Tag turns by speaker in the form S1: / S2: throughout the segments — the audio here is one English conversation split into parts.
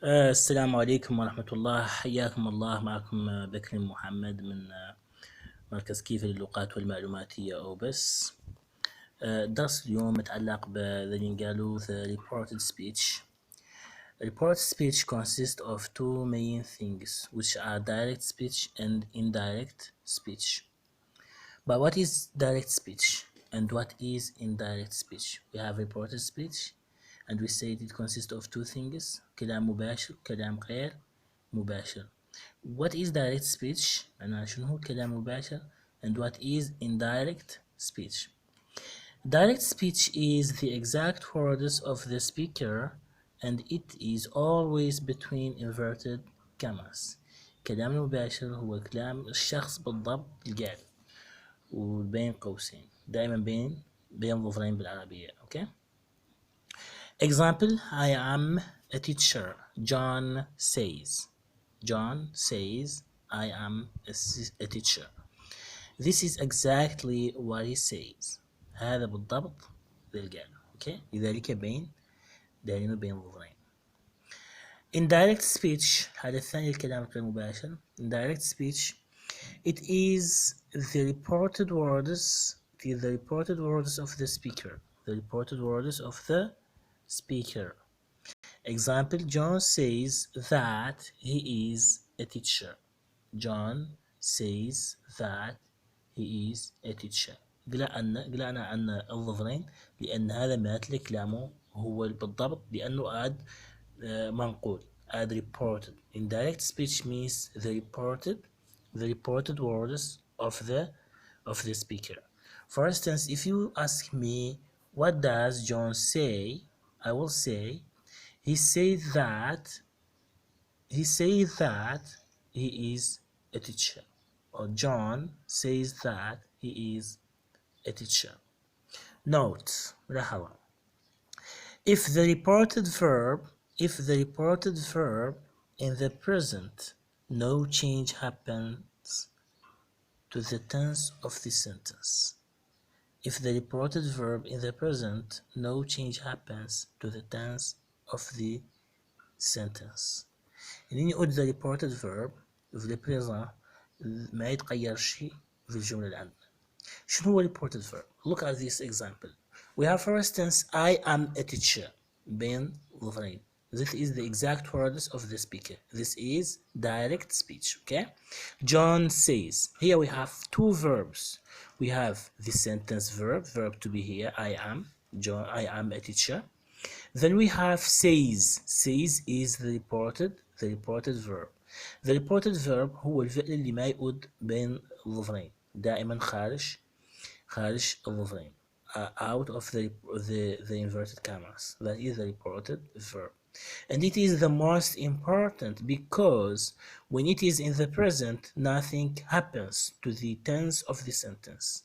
S1: السلام عليكم ورحمة الله، حياكم الله. معكم بكر محمد من مركز كيف للغات والمعلوماتية أو بس. درس اليوم متعلق باللي قالوا the reported speech. Reported speech consists of two main things which are direct speech and indirect speech. But what is direct speech and what is indirect speech? We have reported speech and we said it consists of two things: كلام مباشر كلام غير مباشر. What is direct speech؟ معناها شنو هو كلام مباشر and what is indirect speech. Direct speech is the exact words of the speaker and it is always between inverted commas. كلام المباشر هو كلام الشخص بالضبط القاعد وبين قوسين، دائما بين ظفرين بالعربية. اوكي. Example: I am a teacher. John says. John says I am a teacher. This is exactly what he says. هذا بالضبط للقاعد. اوكي. لذلك دائما بين ظفرين. Indirect speech هذا الثاني الكلام غير مباشر. Indirect speech it is the reported words of the speaker. The reported words of the speaker. Example: John says that he is a teacher. John says that he is a teacher. قلعنا عن الظفرين لأن هذا مات كلامه هو بالضبط لأنه آد منقول آد reported. Indirect speech means the reported words of the speaker. For instance, if you ask me what does John say, I will say he said that he is a teacher, or John says that he is a teacher. Note: لاحظوا. If the reported verb in the present, no change happens to the tense of the sentence. If the reported verb in the present, no change happens to the tense of the sentence. يعني نقول the reported verb في the present ما يتغير شيء في الجملة اللي عندنا. شنو هو reported verb? Look at this example. We have, for instance, I am a teacher بين ظفرين. This is the exact words of the speaker. This is direct speech. Okay. John says. Here we have two verbs. We have the sentence verb to be here. I am a teacher. Then we have says. Says is the reported verb. The reported verb هو الفعل اللي ما يؤد بين الظفرين، دائما خارج الظفرين. Out of the inverted commas. That is the reported verb. And it is the most important because when it is in the present, nothing happens to the tense of the sentence.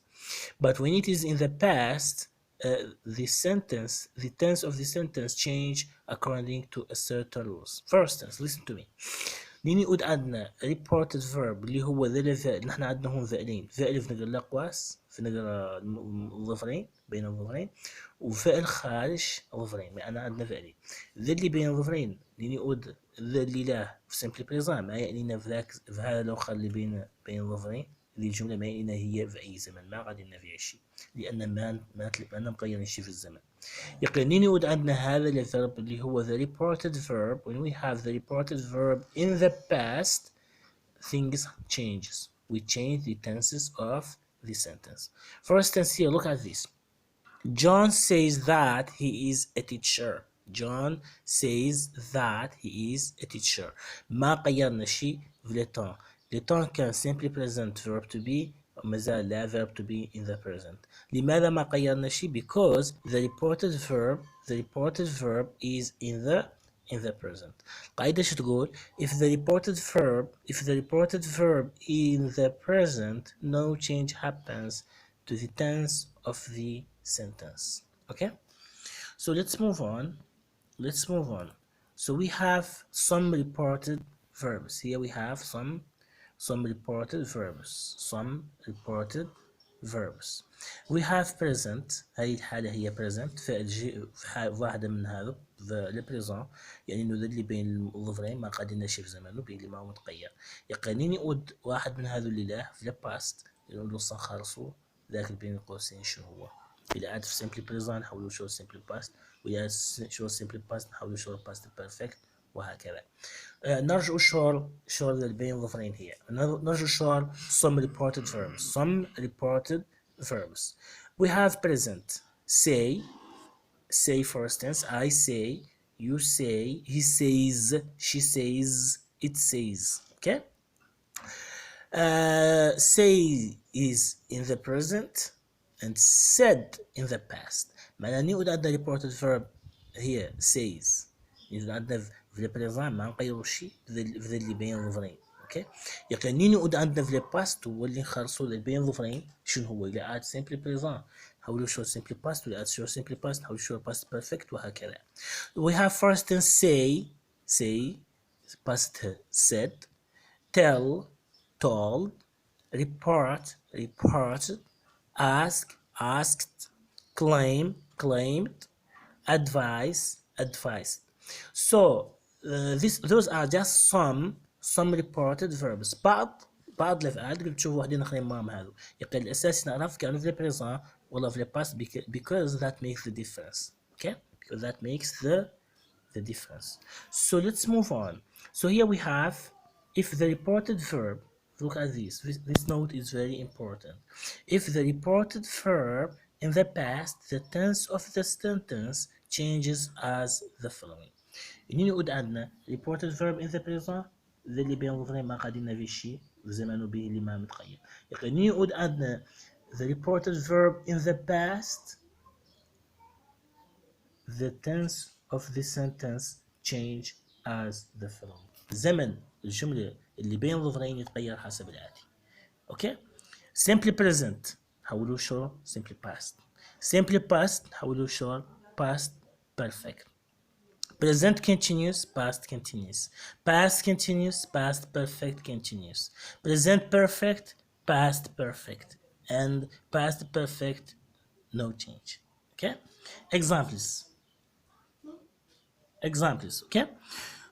S1: But when it is in the past, the tense of the sentence change according to a certain rules. For instance, listen to me. نيجي نقول عندنا reported verb اللي هو ذا الفعل. نحن عندنا هون فعلين، فعل في نقرا الأقواس في نقرا الظفرين بين الظفرين، وفعل خارج الظفرين. أنا عندنا فعلين. ذا اللي بين الظفرين نيجي نقول ذا اللي له في simple present ما يعنينا في هذا لو اللي بين الظفرين. هذه الجملة ما يعنينا هي في أي زمن، ما قاعدين فيها شيء لأن ما مغيرين شيء في الزمن. يقينين يود عندنا هذا الverb اللي هو the reported verb. When we have the reported verb in the past, things changes. We change the tenses of the sentence. For instance, here, look at this. John says that he is a teacher. John says that he is a teacher. ما غيرنا شيء في le temps. Le temps كان simply present verb to be وما زال لا verb to be in the present. لماذا ما غيرنا شيء؟ Because the reported verb is in the present. قاعدة شو تقول؟ if the reported verb in the present, no change happens to the tense of the sentence. Okay, so let's move on. So we have some reported verbs. Here we have some reported verbs. We have present. هاي الحالة هي present. فعل واحدة من هذا لو بريزون يعني انه اللي بين الظفرين ما قاديناش في زمانه بين اللي ما هو متغير. يقنين يعود واحد من هذو اللي له في الباست يقول له خالصو ذاك اللي بين القوسين شنو هو. إذا عاد في سيمبلي بريزون نحولو شو سيمبلي باست، وإذا شو سيمبلي باست نحولو شو باست بيرفكت، وهكذا. نرجع الشغل اللي بين الظفرين هي نرجع الشغل some reported verbs. We have present say for instance I say, you say, he says, she says, it says. Okay. Say is in the present and said in the past. معناها نعود عندنا reported verb هي says، نعود عندنا في البريزون ما نغيرو شي في اللي بين الظفرين. اوكي. يقيني نعود عندنا في الباست هو اللي نخلصو اللي بين الظفرين شنو هو. إذا عاد simple present نحولو شو simple past، وإذا عاد شو simple past نحولو شو past perfect، وهكذا. We have first and say past said, tell told, report reported, ask asked, claim claimed, advise advised. So those are just some reported verbs. بعض الافعال تقدر تشوفوا وحدين اخرين معهم هذو. يقل الاساس نعرف كانوا في البريزون ولا في الباست because that makes the difference. Okay, because that makes the difference. So let's move on. So here we have if the reported verb, look at this note is very important. If the reported verb in the past, the tense of the sentence changes as the following. يعني نقول عندنا reported verb in the present ذا اللي بين الظفرين ما قاعدين في شيء زمانه به اللي ما متغير. يعني نقول عندنا the reported verb in the past, the tense of the sentence change as the following. زمن الجملة اللي بين الظفرين يتغير حسب الآتي. اوكي. simply present حولوه شو simply past. simply past حولوه شو past perfect. present continuous past continuous. past continuous past perfect continuous. present perfect past perfect, and past perfect no change. Okay. Examples. Okay.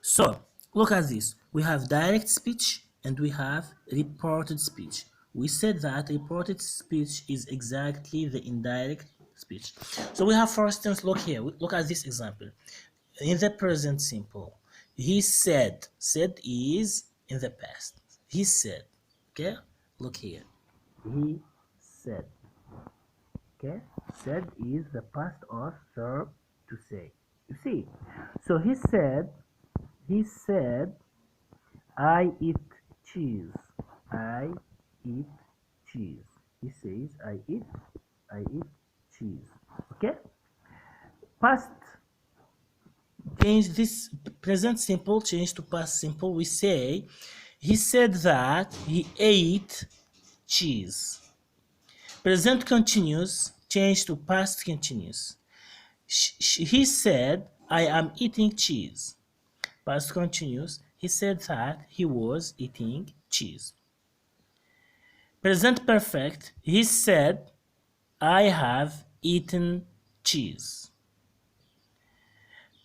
S1: So look at this. We have direct speech and we have reported speech. We said that reported speech is exactly the indirect speech. So we have, for instance, look here. Look at this example. In the present simple, he said. Said is in the past. He said. Okay. Look here. He said. Okay. Said is the past of verb to say. You see. So he said, I eat cheese. I eat cheese. He says, I eat cheese. Okay. Past, change this present simple, change to past simple. We say, he said that he ate cheese. Present continuous, change to past continuous. He said, I am eating cheese. Past continuous, he said that he was eating cheese. Present perfect, he said, I have eaten cheese.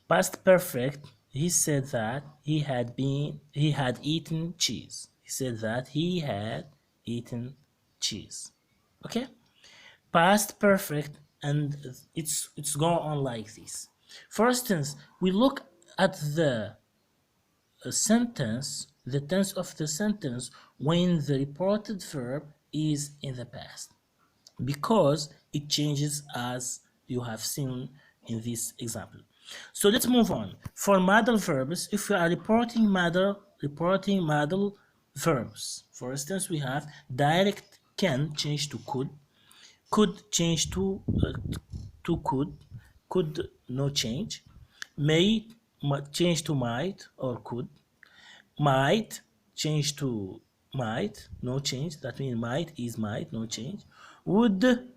S1: Past perfect, he said that he had eaten cheese. He said that he had eaten cheese. Okay? Past perfect, and it's going on like this. For instance, we look at the sentence, the tense of the sentence when the reported verb is in the past, because it changes as you have seen in this example. So let's move on. For modal verbs, if we are reporting modal verbs, for instance, we have direct can change to could change to could no change, may change to might or could, might change to might no change, that means might is might no change, would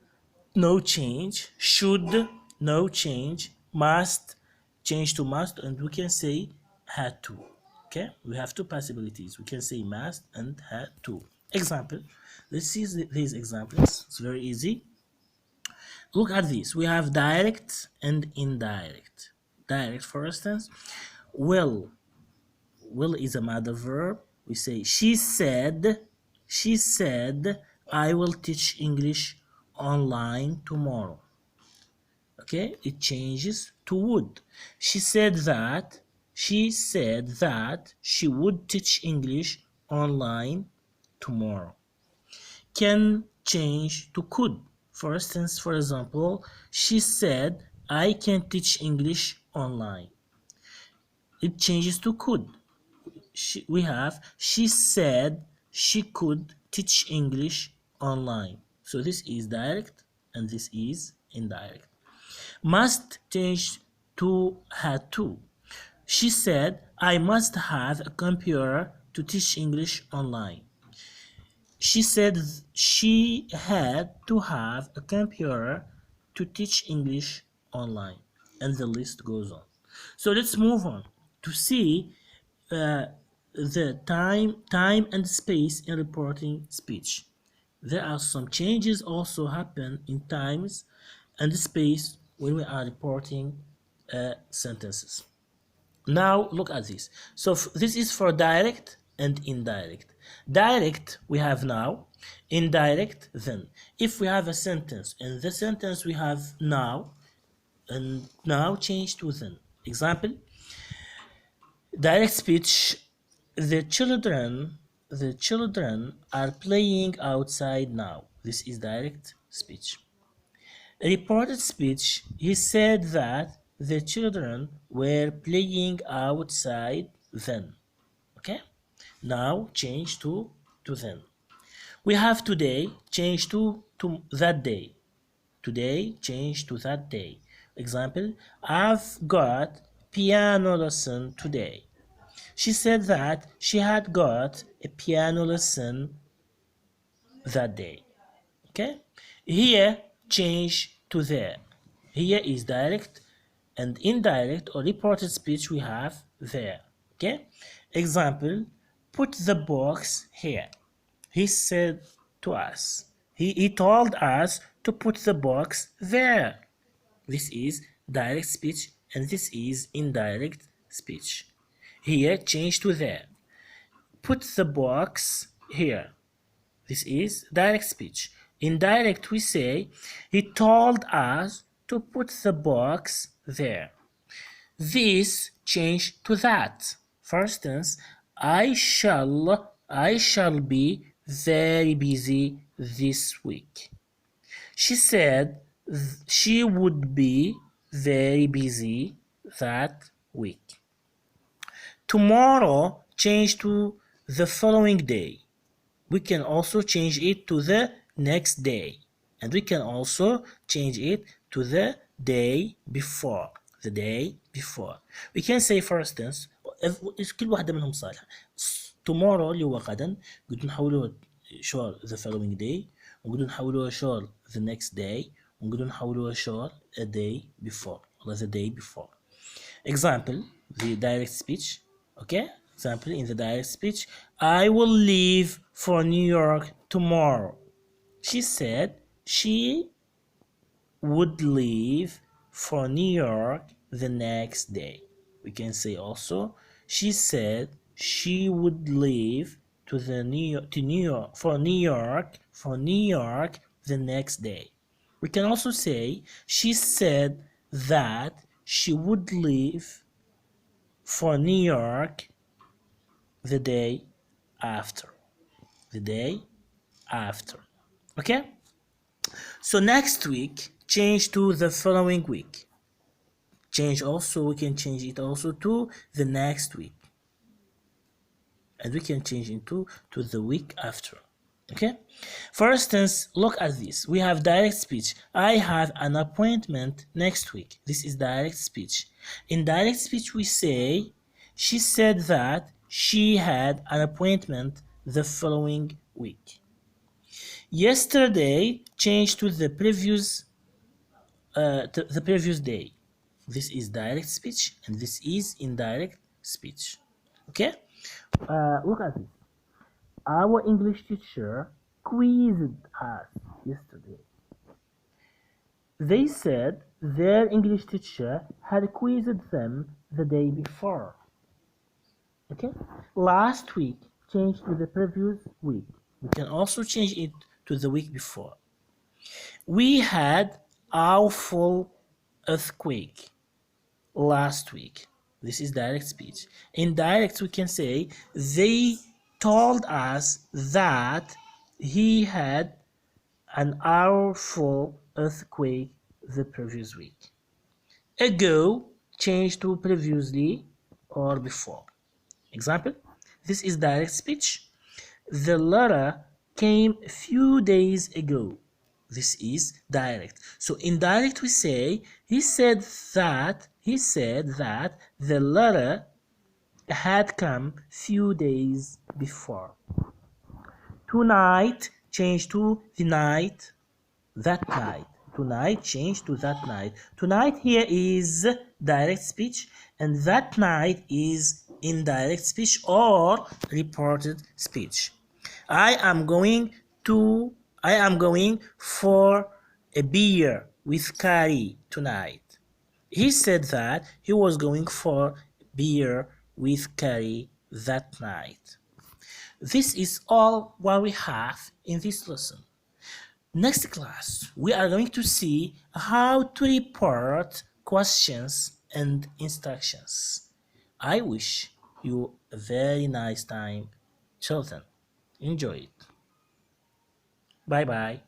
S1: no change, should no change, must change to must, and we can say had to. Okay, we have two possibilities. We can say must and had to. Example, let's see these examples. It's very easy. Look at this. We have direct and indirect. direct. For instance, will is a matter verb. We say she said I will teach English online tomorrow. Okay, it changes to would. She said that she would teach English online tomorrow. Can change to could. For instance, for example, she said I can teach English online. It changes to could. She said she could teach English online. So this is direct and this is indirect. Must change to had to. She said I must have a computer to teach English online. She said she had to have a computer to teach English online, and the list goes on. So let's move on to see the time and space in reporting speech. There are some changes also happen in times and space when we are reporting sentences. Now look at this. So this is for direct and indirect. Direct we have now, indirect then. If we have a sentence, in the sentence we have now, and now change to then. Example, direct speech, the children are playing outside now. This is direct speech. Reported speech, he said that the children were playing outside then. Okay, now change to then. We have today, change to that day. Today, change to that day. Example, I've got piano lesson today. She said that she had got a piano lesson that day. Okay, here change to there. Here is direct and indirect or reported speech we have there. Okay, example, put the box here. He said to us, he told us to put the box there. This is direct speech and this is indirect speech. Here change to there. Put the box here. This is direct speech. Indirect we say he told us to put the box there. This change to that. For instance, I shall be very busy this week. She said she would be very busy that week. Tomorrow change to the following day. We can also change it to the next day, and we can also change it to the day before. The day before. We can say for instance كل واحدة منهم صالحة. Tomorrow اللي هو غدا قد نحولوه شغل the following day ونقدر نحولوه شغل the next day ونقدر نحولوه شغل a day before or the day before. Example, the direct speech. Okay, example in the direct speech, I will leave for New York tomorrow. She said she would leave for New York the next day. We can say also she said she would leave for New York the next day. We can also say she said that she would leave for New York the day after. The day after. Okay? So next week, change to the following week. Change also, we can change it also to the next week. And we can change it to the week after. Okay? For instance, look at this. We have direct speech. I have an appointment next week. This is direct speech. In direct speech, we say, she said that she had an appointment the following week. Yesterday changed to the previous day. This is direct speech and this is indirect speech. Okay? Look at this. Our English teacher quizzed us yesterday. They said their English teacher had quizzed them the day before. Okay? Last week changed to the previous week. We can also change it to the week before. We had awful earthquake last week. This is direct speech. In direct, we can say they told us that he had an awful earthquake the previous week. Ago changed to previously or before. Example, this is direct speech. The letter came a few days ago. This is direct. So in direct we say he said that the letter had come few days before. Tonight changed to the night. That night. Tonight changed to that night. Tonight here is direct speech, and that night is indirect speech or reported speech. I am going for a beer with Carrie tonight. He said that he was going for beer with Carrie that night. This is all what we have in this lesson. Next class, we are going to see how to report questions and instructions. I wish you a very nice time. Till then, enjoy it. Bye bye.